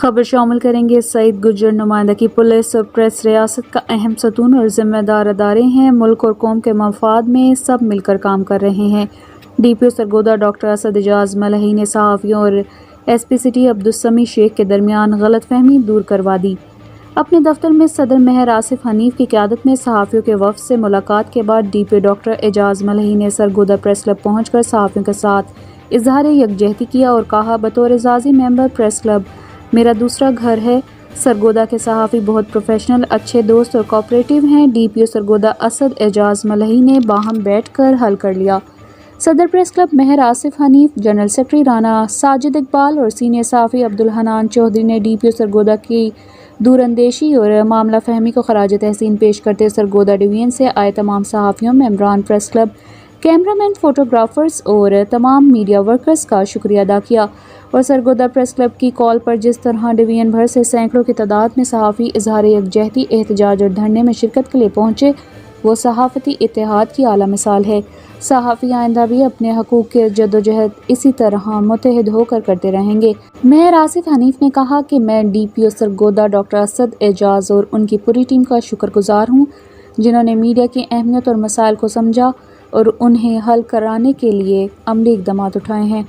خبر شامل کریں گے۔ سعید گجر نمائندگی پولیس اور پریس ریاست کا اہم ستون اور ذمہ دار ادارے ہیں۔ ملک اور قوم کے مفاد میں سب مل کر کام کر رہے ہیں۔ ڈی پی او سرگودا ڈاکٹر اسد اعجاز ملہی نے صحافیوں اور ایس پی سٹی عبدالسمیع شیخ کے درمیان غلط فہمی دور کروا دی۔ اپنے دفتر میں صدر مہر آصف حنیف کی قیادت میں صحافیوں کے وفد سے ملاقات کے بعد ڈی پی او ڈاکٹر اعجاز ملہی نے سرگودا پریس کلب پہنچ کر صحافیوں کے ساتھ اظہار یکجہتی کیا اور کہا، بطور اعزازی ممبر پریس کلب میرا دوسرا گھر ہے۔ سرگودا کے صحافی بہت پروفیشنل، اچھے دوست اور کوآپریٹو ہیں۔ ڈی پی او سرگودا اسد اعجاز ملہی نے باہم بیٹھ کر حل کر لیا۔ صدر پریس کلب مہر آصف حنیف، جنرل سیکرٹری رانا ساجد اقبال اور سینئر صحافی عبدالحنان چودھری نے ڈی پی او سرگودا کی دور اندیشی اور معاملہ فہمی کو خراج تحسین پیش کرتے سرگودا ڈویژن سے آئے تمام صحافیوں، ممبران پریس کلب، کیمرامین، فوٹوگرافرز اور تمام میڈیا ورکرز کا شکریہ ادا کیا اور سرگودا پریس کلب کی کال پر جس طرح ڈویژن بھر سے سینکڑوں کی تعداد میں صحافی اظہار یکجہتی، احتجاج اور دھرنے میں شرکت کے لیے پہنچے، وہ صحافتی اتحاد کی اعلیٰ مثال ہے۔ صحافی آئندہ بھی اپنے حقوق کی جدوجہد اسی طرح متحد ہو کر کرتے رہیں گے۔ مہر آصف حنیف نے کہا کہ میں ڈی پی او سرگودا ڈاکٹر اسد اعجاز اور ان کی پوری ٹیم کا شکر گزار ہوں، جنہوں نے میڈیا کی اہمیت اور مسائل کو سمجھا اور انہیں حل کرانے کے لیے عملی اقدامات اٹھائے ہیں۔